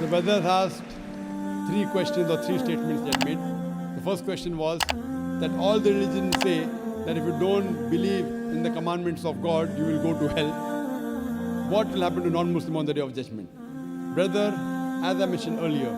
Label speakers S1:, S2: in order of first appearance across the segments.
S1: brothers asked three questions or three statements they had made. The first question was that all the religions say that if you don't believe in the commandments of God, you will go to hell. What will happen to non-Muslim on the Day of Judgment? Brother, as I mentioned earlier,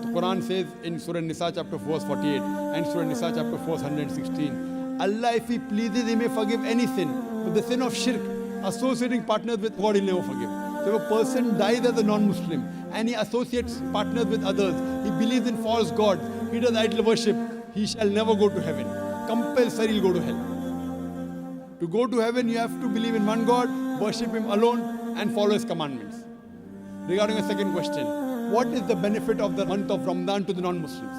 S1: the Quran says in Surah Nisa chapter 4 verse 48 and Surah Nisa chapter 4 verse 116, Allah, if He pleases, He may forgive any sin, but the sin of shirk, associating partners with God, He'll never forgive. So if a person dies as a non-Muslim and he associates partners with others, he believes in false gods, he does idol worship, he shall never go to heaven. Compulsory he'll go to hell. To go to heaven, you have to believe in one God, worship Him alone, and follow His commandments. Regarding a second question, what is the benefit of the month of Ramadan to the non-Muslims?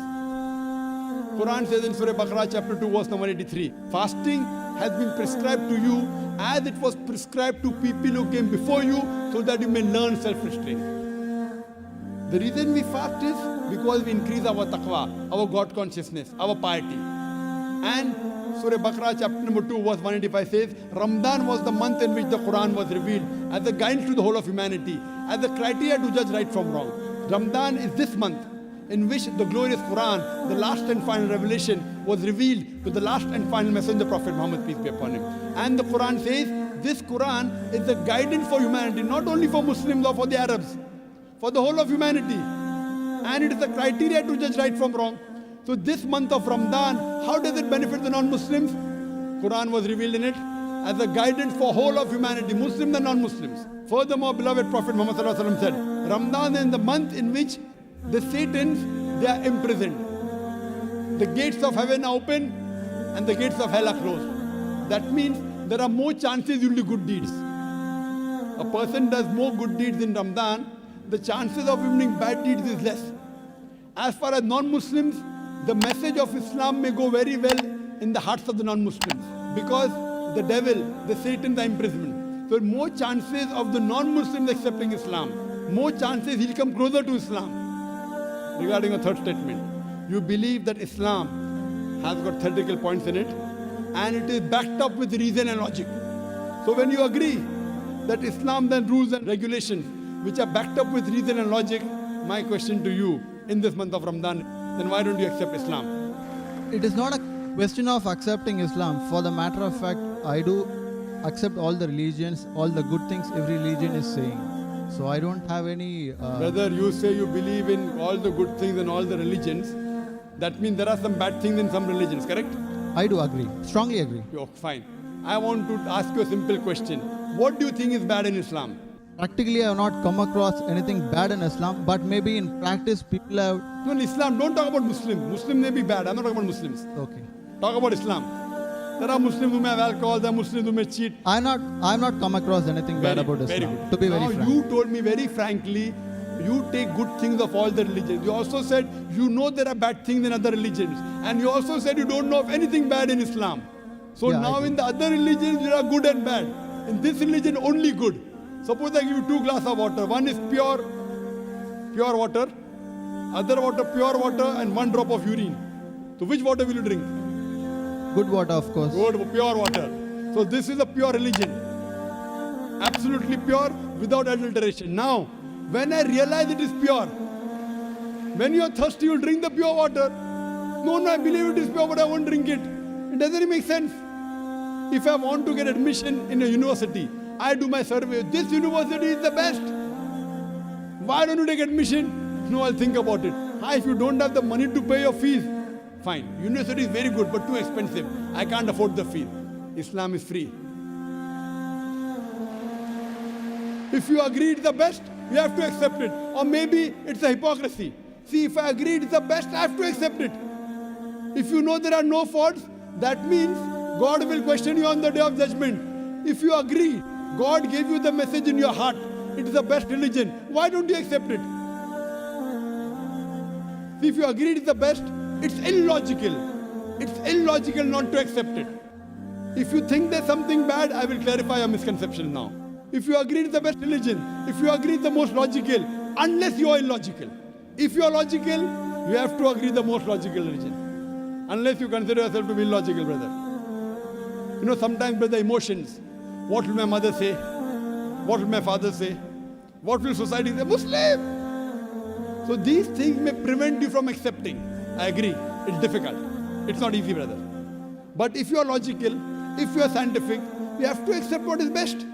S1: Quran says in Surah Baqarah chapter 2 verse number 83, fasting has been prescribed to you as it was prescribed to people who came before you, so that you may learn self-restraint. The reason we fast is because we increase our taqwa, our God consciousness, our piety. And Surah Baqarah chapter number 2 verse 185 says, Ramadan was the month in which the Quran was revealed as a guidance to the whole of humanity, as a criteria to judge right from wrong. Ramadan is this month in which the glorious Quran, the last and final revelation, was revealed to the last and final messenger, Prophet Muhammad, peace be upon him. And the Quran says, this Quran is the guidance for humanity, not only for Muslims or for the Arabs, for the whole of humanity. And it is the criteria to judge right from wrong. So this month of Ramadan, how does it benefit the non-Muslims? Quran was revealed in it as a guidance for whole of humanity, Muslims and non-Muslims. Furthermore, beloved Prophet Muhammad said, Ramadan is the month in which the Satans, they are imprisoned. The gates of heaven are open and the gates of hell are closed. That means there are more chances you'll do good deeds. A person does more good deeds in Ramadan, the chances of him doing bad deeds is less. As far as non-Muslims, the message of Islam may go very well in the hearts of the non-Muslims, because the devil, the Satans are imprisoned. So more chances of the non-Muslims accepting Islam, more chances he'll come closer to Islam. Regarding a third statement, you believe that Islam has got theoretical points in it and it is backed up with reason and logic. So when you agree that Islam then rules and regulations which are backed up with reason and logic, my question to you in this month of Ramadan, then why don't you accept Islam?
S2: It is not a question of accepting Islam. For the matter of fact, I do accept all the religions, all the good things every religion is saying. So I don't have any...
S1: Brother, you say you believe in all the good things in all the religions. That means there are some bad things in some religions, correct?
S2: I do agree, strongly agree.
S1: Oh, fine. I want to ask you a simple question. What do you think is bad in Islam?
S2: Practically, I have not come across anything bad in Islam, but maybe in practice, people have...
S1: No, in Islam, don't talk about Muslims. Muslims may be bad. I'm not talking about Muslims.
S2: Okay.
S1: Talk about Islam. There are Muslims who may have alcohol, there are Muslims who may cheat.
S2: I'm not come across anything bad about Islam.
S1: Very good.
S2: To be
S1: now
S2: very frank.
S1: You told me very frankly, you take good things of all the religions. You also said you know there are bad things in other religions. And you also said you don't know of anything bad in Islam. So
S2: Yeah,
S1: now in the other religions, there are good and bad. In this religion, only good. Suppose I give you 2 glasses of water. One is pure water. Other water, pure water, and 1 drop of urine. So which water will you drink?
S2: Good water, of course.
S1: Good, pure water. So this is a pure religion. Absolutely pure, without adulteration. Now, when I realize it is pure, when you are thirsty, you will drink the pure water. No, I believe it is pure, but I won't drink it. It doesn't make sense. If I want to get admission in a university, I do my survey. This university is the best. Why don't you take admission? No, I'll think about it. If you don't have the money to pay your fees, fine. University is very good, but too expensive. I can't afford the fee. Islam is free. If you agree it's the best, you have to accept it. Or maybe it's a hypocrisy. See, if I agree it's the best, I have to accept it. If you know there are no faults, that means God will question you on the day of judgment. If you agree, God gave you the message in your heart, it is the best religion, why don't you accept it? See, if you agree it's the best, it's illogical. It's illogical not to accept it. If you think there's something bad, I will clarify your misconception now. If you agree it's the best religion, if you agree it's the most logical, unless you are illogical. If you are logical, you have to agree the most logical religion. Unless you consider yourself to be illogical, brother. You know, sometimes, brother, emotions. What will my mother say? What will my father say? What will society say? Muslim! So these things may prevent you from accepting. I agree. It's difficult. It's not easy, brother. But if you are logical, if you are scientific, you have to accept what is best.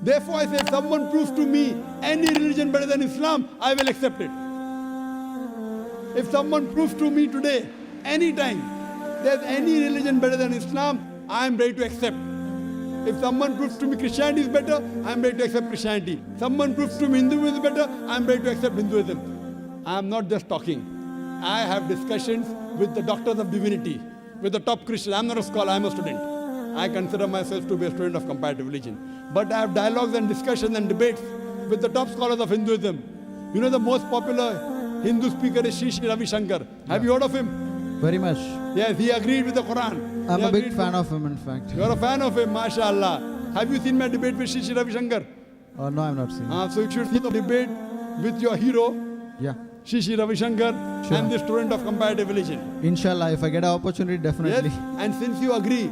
S1: Therefore, I say, if someone proves to me any religion better than Islam, I will accept it. If someone proves to me today, anytime, there's any religion better than Islam, I am ready to accept. If someone proves to me Christianity is better, I am ready to accept Christianity. Someone proves to me Hinduism is better, I am ready to accept Hinduism. I am not just talking. I have discussions with the doctors of divinity, with the top Christians. I am not a scholar, I am a student. I consider myself to be a student of comparative religion. But I have dialogues and discussions and debates with the top scholars of Hinduism. You know the most popular Hindu speaker is Sri Ravi Shankar. Have you heard of him?
S2: Very much.
S1: Yes, he agreed with the Quran.
S2: I'm a big fan of him, in fact.
S1: You are a fan of him, mashallah. Have you seen my debate with Sri Ravi Shankar?
S2: No, I'm not seeing.
S1: So you should see the debate with your hero,
S2: Yeah.
S1: Sri Ravi Shankar,
S2: Sure.
S1: and the student of comparative religion.
S2: Inshallah, if I get an opportunity, definitely.
S1: Yes, and since you agree,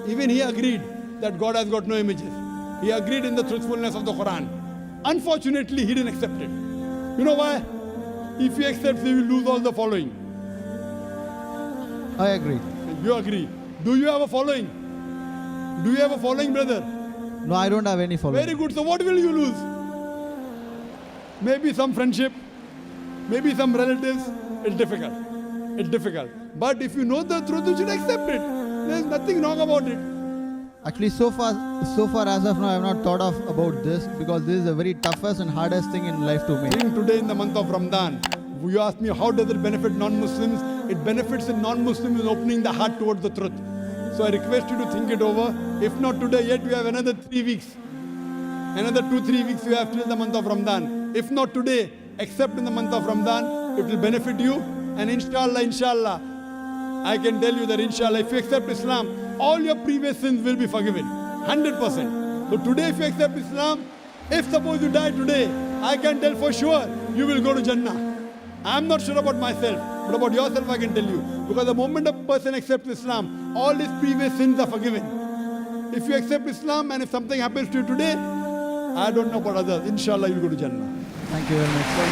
S1: even he agreed that God has got no images. He agreed in the truthfulness of the Quran. Unfortunately, he didn't accept it. You know why? If he accepts, he will lose all the following.
S2: I agree.
S1: You agree. Do you have a following? Do you have a following, brother?
S2: No, I don't have any following.
S1: Very good. So what will you lose? Maybe some friendship, maybe some relatives. It's difficult. It's difficult. But if you know the truth, you should accept it. There's nothing wrong about it.
S2: Actually, so far as of now, I have not thought of about this because this is the very toughest and hardest thing in life to me.
S1: Today in the month of Ramadan, you ask me how does it benefit non-Muslims? It benefits in non-Muslims in opening the heart towards the truth. So I request you to think it over. If not today, yet you have another 3 weeks. Another 2-3 weeks you have till the month of Ramadan. If not today, except in the month of Ramadan, it will benefit you. And inshallah, I can tell you that inshallah, if you accept Islam, all your previous sins will be forgiven. 100%. So today if you accept Islam, if suppose you die today, I can tell for sure you will go to Jannah. I am not sure about myself, but about yourself I can tell you. Because the moment a person accepts Islam, all his previous sins are forgiven. If you accept Islam and if something happens to you today, I don't know about others. Inshallah, you'll go to Jannah.
S2: Thank you very much.
S1: So,